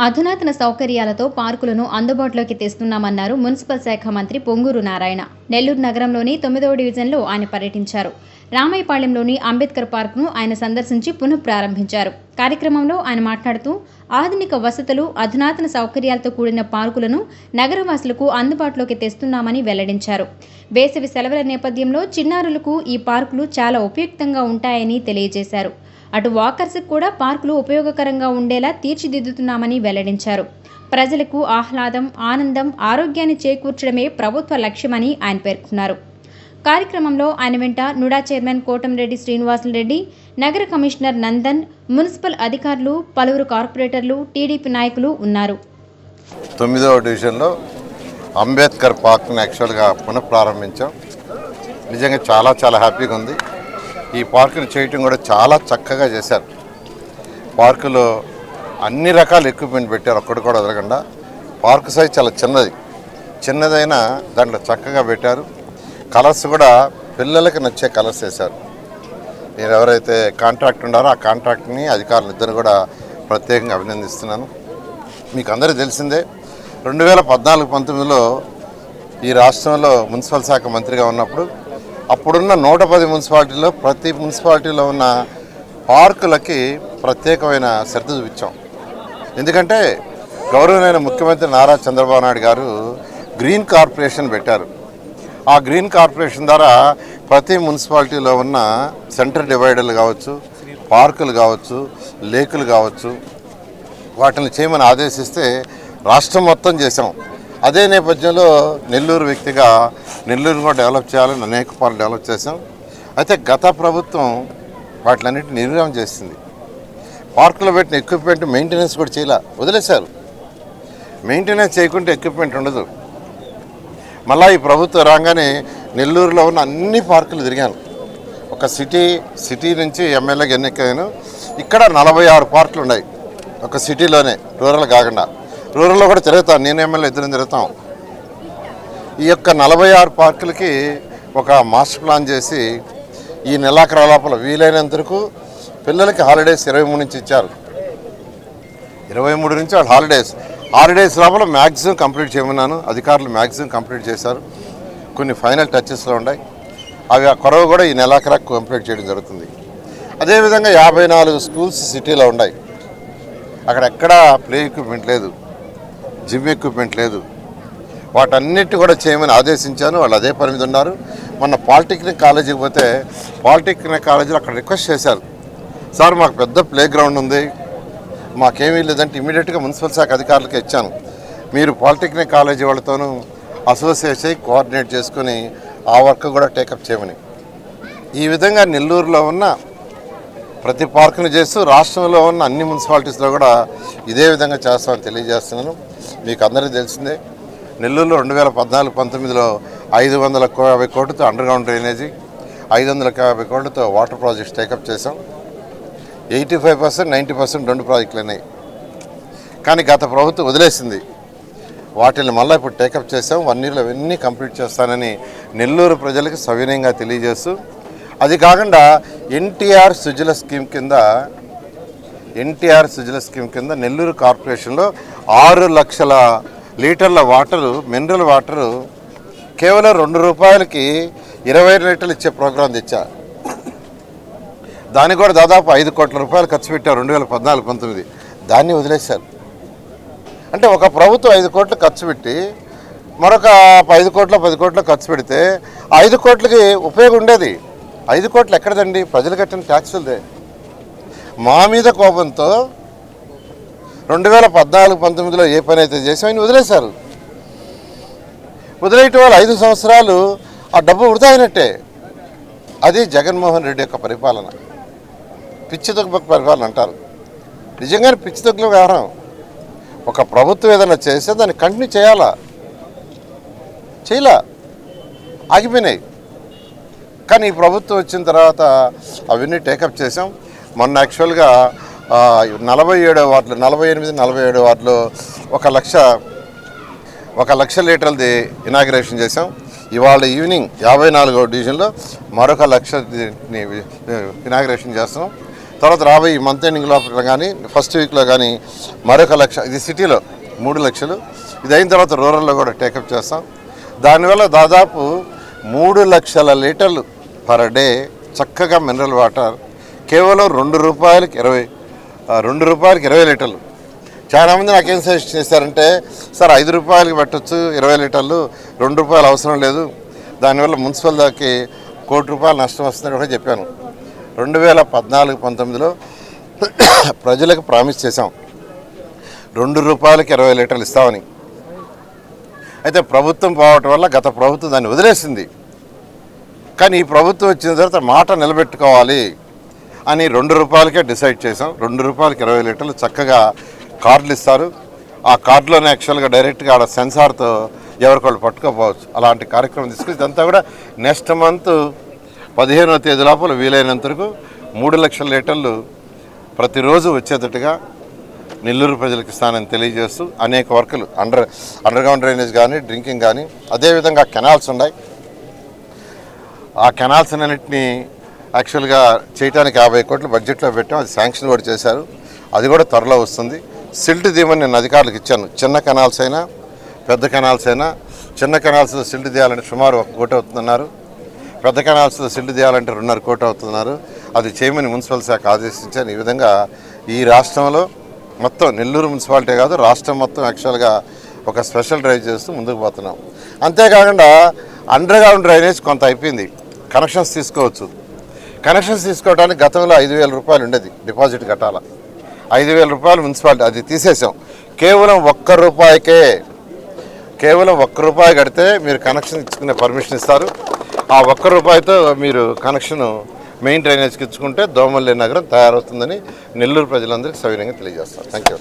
అధునాతన సౌకర్యాలతో పార్కులను అందుబాటులోకి తెస్తున్నామన్నారు మున్సిపల్ శాఖ మంత్రి పొంగూరు నారాయణ. నెల్లూరు నగరంలోని 9వ డివిజన్లో ఆయన పర్యటించారు. రామాయపాళెంలోని అంబేద్కర్ పార్కును ఆయన సందర్శించి పునఃప్రారంభించారు. కార్యక్రమంలో ఆయన మాట్లాడుతూ ఆధునిక వసతులు, అధునాతన సౌకర్యాలతో కూడిన పార్కులను నగరవాసులకు అందుబాటులోకి తెస్తున్నామని వెల్లడించారు. వేసవి సెలవుల నేపథ్యంలో చిన్నారులకు ఈ పార్కులు చాలా ఉపయుక్తంగా ఉంటాయని తెలియజేశారు. అటు వాకర్స్కు కూడా పార్కులు ఉపయోగకరంగా ఉండేలా తీర్చిదిద్దుతున్నామని వెల్లడించారు. ప్రజలకు ఆహ్లాదం, ఆనందం, ఆరోగ్యాన్ని చేకూర్చడమే ప్రభుత్వ లక్ష్యమని ఆయన పేర్కొన్నారు. కార్యక్రమంలో ఆయన వెంట నుడా చైర్మన్ కోటంరెడ్డి శ్రీనివాసులరెడ్డి, నగర కమిషనర్ నందన్, మున్సిపల్ అధికారులు, పలువురు కార్పొరేటర్లు, టీడీపీ నాయకులు ఉన్నారు. 9వ డివిజన్లో అంబేద్కర్ పార్క్ని యాక్చువల్గా పునఃప్రారంభించాం. నిజంగా చాలా హ్యాపీగా ఉంది. ఈ పార్కుని చేయటం కూడా చాలా చక్కగా చేశారు. పార్కులో అన్ని రకాల ఎక్విప్మెంట్ పెట్టారు, ఒక్కటి కూడా వదలకుండా. పార్కు సైజ్ చాలా చిన్నదైనా దాంట్లో చక్కగా పెట్టారు. కలర్స్ కూడా పిల్లలకి నచ్చే కలర్స్ వేశారు. నేను ఎవరైతే కాంట్రాక్ట్ ఉన్నారో ఆ కాంట్రాక్ట్ని అధికారులు ఇద్దరు కూడా ప్రత్యేకంగా అభినందిస్తున్నాను. మీకు అందరికీ తెలిసిందే, 2014-19లో ఈ రాష్ట్రంలో మున్సిపల్ శాఖ మంత్రిగా ఉన్నప్పుడు అప్పుడున్న 110 మున్సిపాలిటీల్లో ప్రతి మున్సిపాలిటీలో ఉన్న పార్కులకి ప్రత్యేకమైన శ్రద్ధ చూపించాం. ఎందుకంటే గౌరవనీయ ముఖ్యమంత్రి నారా చంద్రబాబు నాయుడు గారు గ్రీన్ కార్పొరేషన్ పెట్టారు. ఆ గ్రీన్ కార్పొరేషన్ ద్వారా ప్రతి మున్సిపాలిటీలో ఉన్న సెంటర్ డివైడర్లు కావచ్చు, పార్కులు కావచ్చు, లేకులు కావచ్చు, వాటిని చేయమని ఆదేశిస్తే రాష్ట్రం మొత్తం చేసాం. అదే నేపథ్యంలో నెల్లూరు వ్యక్తిగా నెల్లూరును కూడా డెవలప్ చేయాలని అనేక పార్లు డెవలప్ చేసాం. అయితే గత ప్రభుత్వం వాటిలన్నింటినీ నిర్వహణ చేసింది. పార్కులో పెట్టిన ఎక్విప్మెంట్ మెయింటెనెన్స్ కూడా చేయాల వదిలేశారు. మెయింటెనెన్స్ చేయకుంటే ఎక్విప్మెంట్ ఉండదు. మళ్ళీ ఈ ప్రభుత్వం రాగానే నెల్లూరులో ఉన్న అన్ని పార్కులు తిరిగాను. ఒక సిటీ నుంచి ఎమ్మెల్యేగా ఎన్నికయ్యాను. ఇక్కడ 46 పార్కులు ఉన్నాయి ఒక సిటీలోనే, రూరల్ కాకుండా. రూరల్లో కూడా తిరుగుతాం, నేను ఎమ్మెల్యే ఇద్దరం తిరుగుతాం. ఈ యొక్క 46 పార్కులకి ఒక మాస్టర్ ప్లాన్ చేసి ఈ నెలాఖరు లోపల వీలైనంత వరకు పిల్లలకి హాలిడేస్ 23 నుంచి ఇచ్చారు. 23 నుంచి వాళ్ళు హాలిడేస్ లోపల మ్యాక్సిమం కంప్లీట్ చేయమన్నాను. అధికారులు మ్యాక్సిమం కంప్లీట్ చేశారు. కొన్ని ఫైనల్ టచెస్లో ఉన్నాయి. అవి ఆ కొరవ కూడా ఈ నెలాఖరు కంప్లీట్ చేయడం జరుగుతుంది. అదేవిధంగా 54 స్కూల్స్ సిటీలో ఉన్నాయి. అక్కడ ఎక్కడా ప్లే ఎక్విప్మెంట్ లేదు, జిమ్ ఎక్విప్మెంట్ లేదు. వాటన్నిటి కూడా చేయమని ఆదేశించాను. వాళ్ళు అదే పని మీద ఉన్నారు. మొన్న పాలిటెక్నిక్ కాలేజీకి పోతే పాలిటెక్నిక్ కాలేజీలో అక్కడ రిక్వెస్ట్ చేశారు, సార్ మాకు పెద్ద ప్లే గ్రౌండ్ ఉంది, మాకేమీ లేదంటే ఇమీడియట్గా మున్సిపల్ శాఖ అధికారులకు ఇచ్చాను. మీరు పాలిటెక్నిక్ కాలేజీ వాళ్ళతోనూ అసోసియేట్ అయ్యి కోఆర్డినేట్ చేసుకుని ఆ వర్క్ కూడా టేకప్ చేయమని. ఈ విధంగా నెల్లూరులో ఉన్న ప్రతి పార్కును చేస్తూ రాష్ట్రంలో ఉన్న అన్ని మున్సిపాలిటీస్లో కూడా ఇదే విధంగా చేస్తామని తెలియజేస్తున్నాను. మీకు అందరికీ తెలిసిందే, నెల్లూరులో 2014-19లో 550 కోట్లతో అండర్ గ్రౌండ్ డ్రైనేజీ, 550 కోట్లతో వాటర్ ప్రాజెక్ట్స్ టేకప్ చేసాం. 85%, 90% 2 ప్రాజెక్టులు ఉన్నాయి. కానీ గత ప్రభుత్వం వదిలేసింది. వాటిని మళ్ళీ ఇప్పుడు టేకప్ చేసాం. 1 ఇయర్లో అవన్నీ కంప్లీట్ చేస్తానని నెల్లూరు ప్రజలకు సవినయంగా తెలియజేస్తూ, అది కాకుండా ఎన్టీఆర్ సుజల స్కీమ్ కింద నెల్లూరు కార్పొరేషన్లో 6 లక్షల లీటర్ల వాటరు, మినరల్ వాటరు కేవలం 2 రూపాయలకి 20 లీటర్లు ఇచ్చే ప్రోగ్రాం తెచ్చా. దానికి కూడా దాదాపు 5 కోట్ల రూపాయలు ఖర్చు పెట్టారు 2014-19. దాన్ని వదిలేశారు. అంటే ఒక ప్రభుత్వం 5 కోట్లు ఖర్చు పెట్టి మరొక 5 కోట్ల 10 కోట్ల ఖర్చు పెడితే 5 కోట్లకి ఉపయోగం ఉండేది. 5 కోట్లు ఎక్కడదండి? ప్రజలు కట్టిన ట్యాక్సులదే. మా మీద కోపంతో 2014-19లో ఏ పని అయితే చేసామో ఆయన వదిలేశారు. వదిలేయటం వల్ల 5 సంవత్సరాలు ఆ డబ్బు వృధా అయినట్టే. అది జగన్మోహన్ రెడ్డి యొక్క పరిపాలన. పిచ్చితొక్క పరిపాలన అంటారు. నిజంగానే పిచ్చితొక్కల వ్యవహారం. ఒక ప్రభుత్వం ఏదైనా చేస్తే దాన్ని కంటిన్యూ చేయలా, ఆగిపోయినాయి. కానీ ఈ ప్రభుత్వం వచ్చిన తర్వాత అవన్నీ టేకప్ చేసాం. మొన్న యాక్చువల్గా 47 వార్డులు, 47 వార్డులో 1 లక్ష లీటర్లది ఇనాగ్రేషన్ చేసాం. ఇవాళ ఈవినింగ్ 54వ డివిజన్లో మరొక 1 లక్ష ఇనాగ్రేషన్ చేస్తున్నాం. తర్వాత రాబోయే మంత్ ఎండింగ్ లోపల కానీ ఫస్ట్ వీక్లో కానీ మరొక 1 లక్ష, ఇది సిటీలో 3 లక్షలు, ఇది అయిన తర్వాత రూరల్లో కూడా టేకప్ చేస్తాం. దానివల్ల దాదాపు 3 లక్షల లీటర్లు పర్ డే చక్కగా మినరల్ వాటర్ కేవలం ₹2కి 20 లీటర్లు. చాలామంది నాకేం సజెస్ట్ చేశారంటే, సార్ ₹5కి పెట్టచ్చు 20 లీటర్లు, ₹2 అవసరం లేదు, దానివల్ల మున్సిపల్ దానికి ₹1 కోటి నష్టం వస్తుందని కూడా చెప్పాను. 2014-19లో ప్రజలకు ప్రామిస్ చేశాం ₹2కి 20 లీటర్లు ఇస్తామని. అయితే ప్రభుత్వం పోవటం వల్ల గత ప్రభుత్వం దాన్ని వదిలేసింది. కానీ ఈ ప్రభుత్వం వచ్చిన తర్వాత మాట నిలబెట్టుకోవాలి అని ₹2కే డిసైడ్ చేసాం. ₹2కి 20 లీటర్లు చక్కగా కార్డులు ఇస్తారు. ఆ కార్డులోనే యాక్చువల్గా డైరెక్ట్గా ఆడ సెన్సార్తో ఎవరికొళ్ళు పట్టుకోపోవచ్చు. అలాంటి కార్యక్రమం తీసుకుని ఇదంతా కూడా నెక్స్ట్ మంత్ 15వ తేదీ లోపల వీలైనంత వరకు 3 లక్షల లీటర్లు ప్రతిరోజు వచ్చేటట్టుగా నెల్లూరు ప్రజలకు ఇస్తానని తెలియజేస్తూ అనేక వర్కులు అండర్గ్రౌండ్ డ్రైనేజ్ కానీ, డ్రింకింగ్ కానీ, అదేవిధంగా కెనాల్స్ ఉన్నాయి. ఆ కెనాల్స్ అన్నింటినీ యాక్చువల్గా చేయడానికి 50 కోట్లు బడ్జెట్లో పెట్టాం. అది శాంక్షన్ కూడా చేశారు. అది కూడా త్వరలో వస్తుంది. సిల్ట్ తీయమని నేను అధికారులకు ఇచ్చాను. చిన్న కెనాల్స్ అయినా పెద్ద కెనాల్స్ అయినా, చిన్న కెనాల్స్లో సిల్ట్ తీయాలంటే సుమారు 1 కోటి అవుతుందన్నారు, పెద్ద కెనాల్స్లో సిల్ట్ తీయాలంటే 2.5 కోటి అవుతున్నారు. అది చేయమని మున్సిపల్ శాఖ ఆదేశించాను. ఈ విధంగా ఈ రాష్ట్రంలో మొత్తం నెల్లూరు మున్సిపాలిటీ కాదు, రాష్ట్రం మొత్తం యాక్చువల్గా ఒక స్పెషల్ డ్రైవ్ చేస్తూ ముందుకు పోతున్నాం. అంతేకాకుండా అండర్గ్రౌండ్ డ్రైనేజ్ కొంత అయిపోయింది, కనెక్షన్స్ తీసుకోవచ్చు. కనెక్షన్స్ తీసుకోవడానికి గతంలో ₹5,000 ఉండేది, డిపాజిట్ కట్టాల. ₹5,000 మున్సిపాలిటీ, అది తీసేసాం. కేవలం ₹1 కడితే మీరు కనెక్షన్ ఇచ్చుకునే పర్మిషన్ ఇస్తారు. ఆ ₹1 మీరు కనెక్షన్ మెయిన్ డ్రైనేజ్కి ఇచ్చుకుంటే దోమల్లేని నగరం తయారవుతుందని నెల్లూరు ప్రజలందరికీ సవినయంగా తెలియజేస్తారు. Thank you.